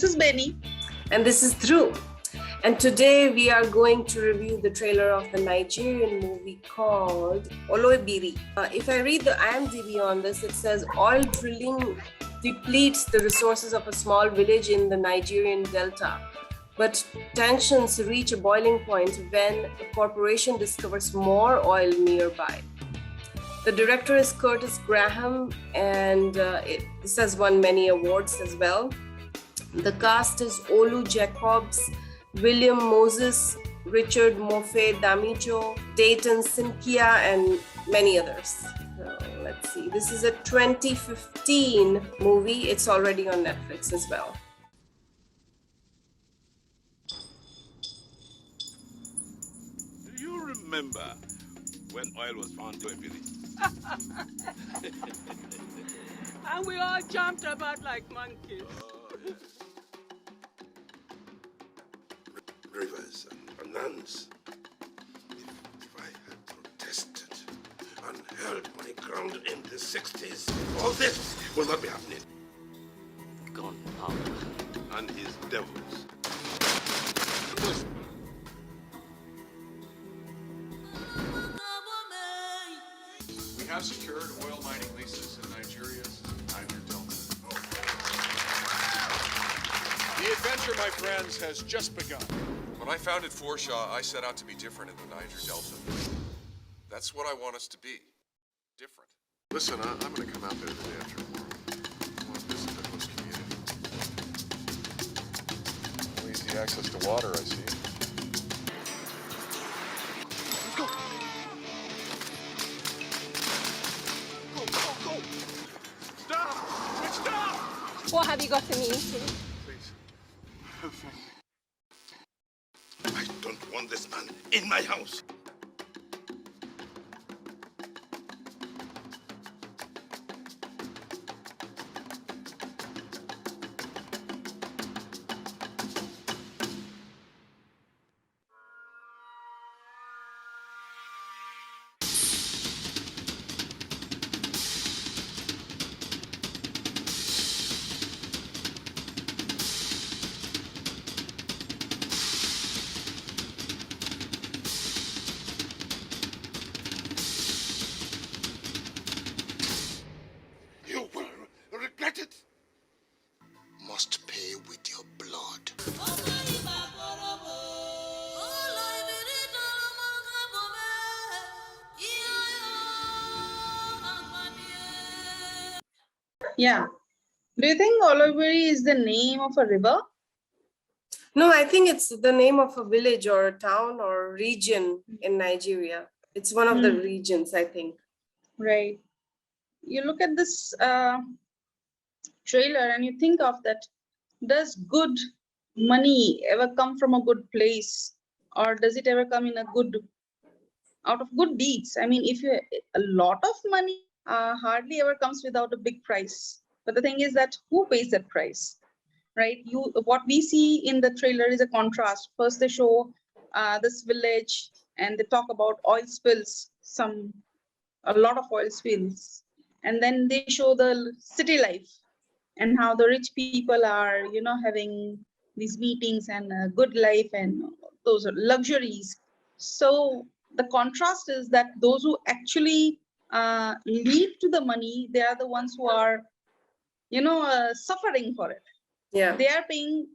This is Benny. And this is Dhruv. And today we are going to review the trailer of the Nigerian movie called Oloibiri. If I read the IMDb on this, it says oil drilling depletes the resources of a small village in the Nigerian Delta. But tensions reach a boiling point when a corporation discovers more oil nearby. The director is Curtis Graham, and this has won many awards as well. The cast is Olu Jacobs, William Moses, Richard Mofe Damijo, Dayton Sinkia, and many others. So let's see. This is a 2015 movie. It's already on Netflix as well. Do you remember when oil was found to a village? And we all jumped about like monkeys. Rivers and nuns. If I had protested and held my ground in the 60s, all this will not be happening. Gunpowder. And his devils. We have secured oil mining leases in Nigeria's Niger Delta. The adventure, my friends, has just begun. When I founded Forshaw, I set out to be different in the Niger Delta. That's what I want us to be. Different. Listen, I'm going to come out there the day after tomorrow. I want to visit the host community. No easy access to water, I see. Let's go! Go! Stop! Stop! What have you got for me? Please. I don't want this man in my house. You will regret it. Must pay with your blood. Yeah. Do you think Oloibiri is the name of a river? No, I think it's the name of a village or a town or region in Nigeria. It's one of the regions, I think. Right. You look at this trailer and you think of that. Does good money ever come from a good place, or does it ever come in out of good deeds? I mean, if you a lot of money hardly ever comes without a big price. But the thing is that who pays that price, right? What we see in the trailer is a contrast. First, they show this village and they talk about oil spills, a lot of oil spills, and then they show the city life and how the rich people are, having these meetings and a good life and those are luxuries. So the contrast is that those who actually lead to the money, they are the ones who are, suffering for it. Yeah. They are paying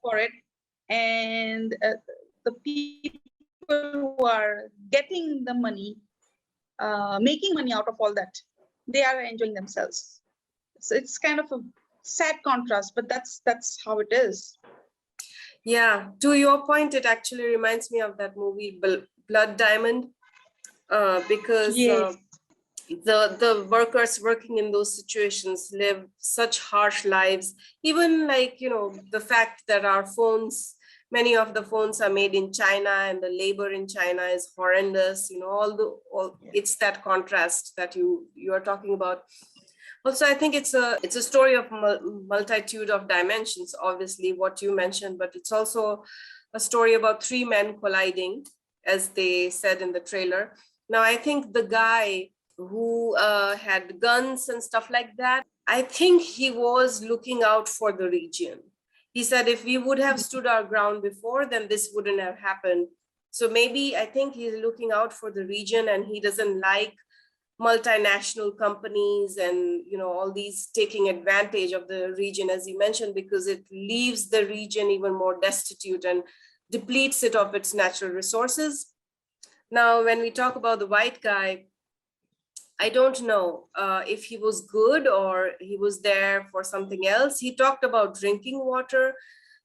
for it, and the people who are getting the money, making money out of all that, they are enjoying themselves. So it's kind of a sad contrast, but that's how it is. Yeah, to your point, it actually reminds me of that movie Blood Diamond, because Yes. the workers working in those situations live such harsh lives. Even like, the fact that our phones, many of the phones are made in China and the labor in China is horrendous, it's that contrast that you are talking about. Also, I think it's a story of multitude of dimensions, obviously, what you mentioned, but it's also a story about three men colliding, as they said in the trailer. Now, I think the guy who had guns and stuff like that, I think he was looking out for the region. He said, if we would have stood our ground before, then this wouldn't have happened. So maybe I think he's looking out for the region, and he doesn't like multinational companies and, you know, all these taking advantage of the region, as you mentioned, because it leaves the region even more destitute and depletes it of its natural resources. Now, when we talk about the white guy, I don't know if he was good or he was there for something else. He talked about drinking water.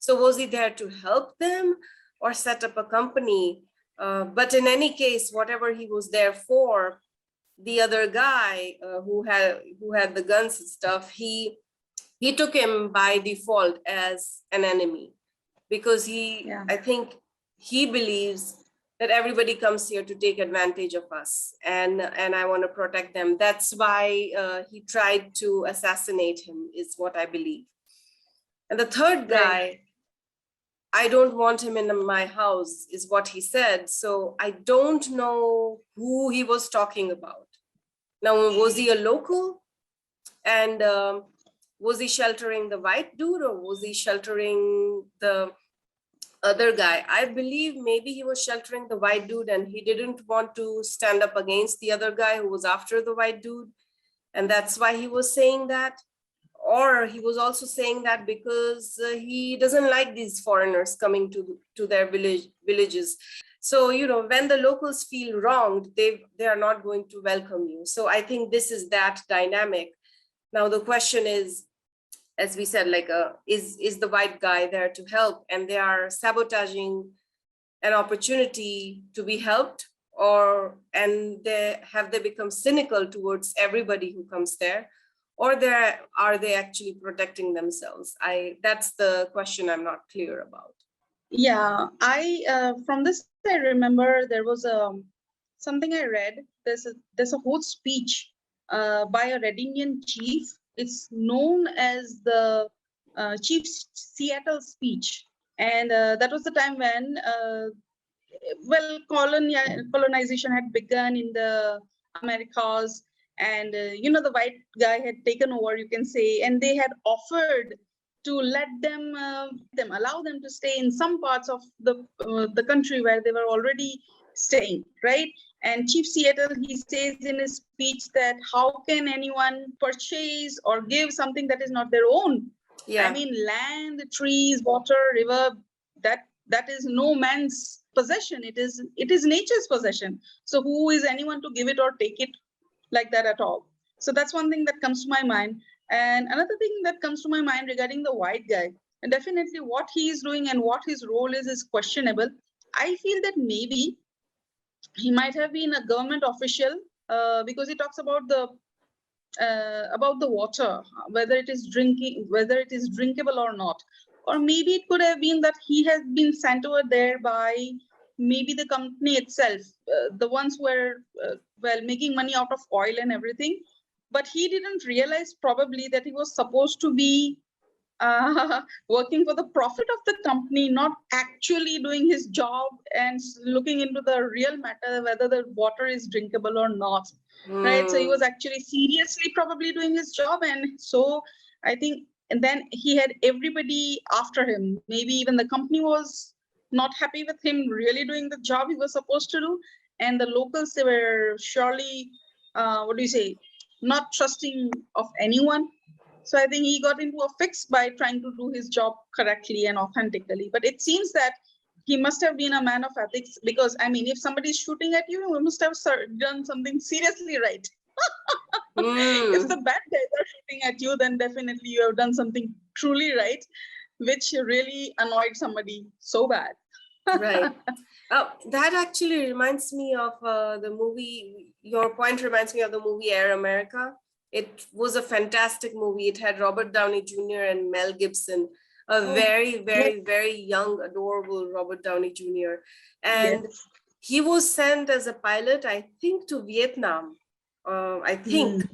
So was he there to help them or set up a company? But in any case, whatever he was there for, the other guy who had the guns and stuff, he took him by default as an enemy, because I think he believes that everybody comes here to take advantage of us, and I want to protect them. That's why he tried to assassinate him, is what I believe. And the third guy, I don't want him in my house, is what he said. So I don't know who he was talking about. Now, was he a local? And was he sheltering the white dude, or was he sheltering the other guy? I believe maybe he was sheltering the white dude, and he didn't want to stand up against the other guy who was after the white dude. And that's why he was saying that. Or he was also saying that because he doesn't like these foreigners coming to their villages. So, you know, when the locals feel wronged, they are not going to welcome you. So I think this is that dynamic. Now, the question is, as we said, like, is the white guy there to help, and they are sabotaging an opportunity to be helped, and have they become cynical towards everybody who comes there, or are they actually protecting themselves? That's the question I'm not clear about. Yeah, from this I remember there was something I read. There's a whole speech by a Red Indian chief. It's known as the Chief Seattle speech, and that was the time when colonization had begun in the Americas, and the white guy had taken over, you can say, and they had offered to let them allow them to stay in some parts of the country where they were already staying, right? And Chief Seattle, he says in his speech that how can anyone purchase or give something that is not their own? Yeah. I mean, land, trees, water, river, that is no man's possession. It is nature's possession. So who is anyone to give it or take it like that at all? So that's one thing that comes to my mind. And another thing that comes to my mind regarding the white guy, and definitely what he is doing and what his role is questionable. I feel that maybe he might have been a government official because he talks about the water, whether it is drinkable or not. Or maybe it could have been that he has been sent over there by maybe the company itself, the ones who were making money out of oil and everything. But he didn't realize probably that he was supposed to be working for the profit of the company, not actually doing his job and looking into the real matter, whether the water is drinkable or not. Right? So he was actually seriously probably doing his job. And so I think, and then he had everybody after him. Maybe even the company was not happy with him really doing the job he was supposed to do. And the locals, they were surely, not trusting of anyone. So I think he got into a fix by trying to do his job correctly and authentically. But it seems that he must have been a man of ethics, because, I mean, if somebody's shooting at you, you must have done something seriously right. If the bad guys are shooting at you, then definitely you have done something truly right, which really annoyed somebody so bad. Right. That actually reminds me of the movie. Your point reminds me of the movie Air America. It was a fantastic movie. It had Robert Downey Jr. and Mel Gibson, very, very, very young, adorable Robert Downey Jr. And he was sent as a pilot, I think, to Vietnam, I think.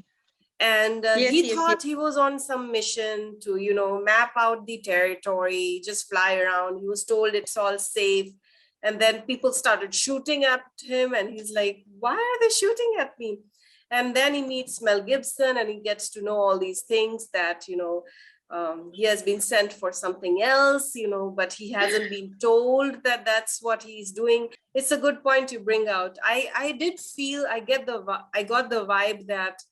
And he thought he was on some mission to, map out the territory, just fly around. He was told it's all safe. And then people started shooting at him, and he's like, why are they shooting at me? And then he meets Mel Gibson, and he gets to know all these things that, He has been sent for something else, but he hasn't been told that that's what he's doing. It's a good point you bring out. I did feel, I got the vibe that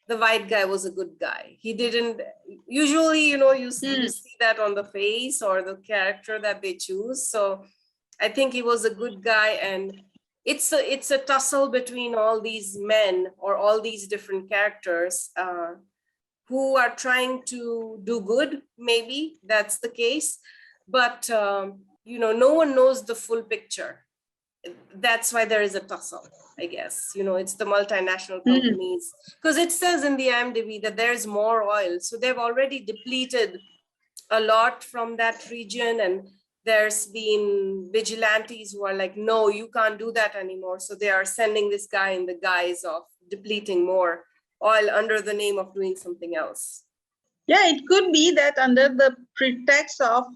the white guy was a good guy. He didn't, usually, you see that on the face or the character that they choose. So I think he was a good guy, and it's a tussle between all these men or all these different characters who are trying to do good. Maybe that's the case, but no one knows the full picture. That's why there is a tussle, I guess. It's the multinational companies, because it says in the IMDb that there's more oil, so they've already depleted a lot from that region, and there's been vigilantes who are like, no, you can't do that anymore. So they are sending this guy in the guise of depleting more oil under the name of doing something else. Yeah, it could be that under the pretext of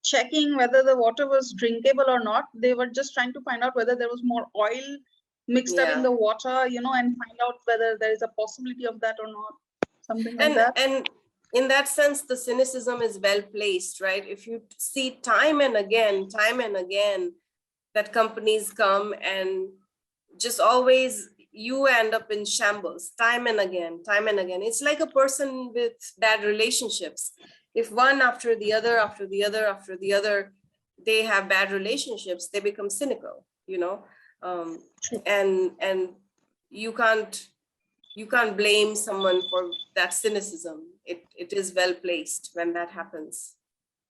checking whether the water was drinkable or not, they were just trying to find out whether there was more oil mixed up in the water, and find out whether there is a possibility of that or not, something like that. And in that sense, the cynicism is well placed, right? If you see time and again, that companies come and just always, you end up in shambles time and again. It's like a person with bad relationships. If one after the other, they have bad relationships, they become cynical, and you can't blame someone for that cynicism. It is well placed when that happens.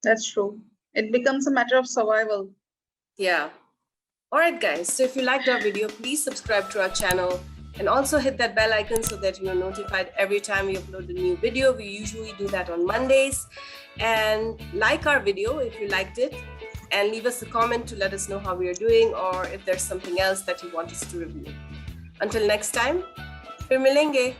That's true. It becomes a matter of survival. Yeah. All right, guys. So if you liked our video, please subscribe to our channel and also hit that bell icon so that you're notified every time we upload a new video. We usually do that on Mondays. And like our video if you liked it, and leave us a comment to let us know how we are doing, or if there's something else that you want us to review. Until next time, फिर मिलेंगे.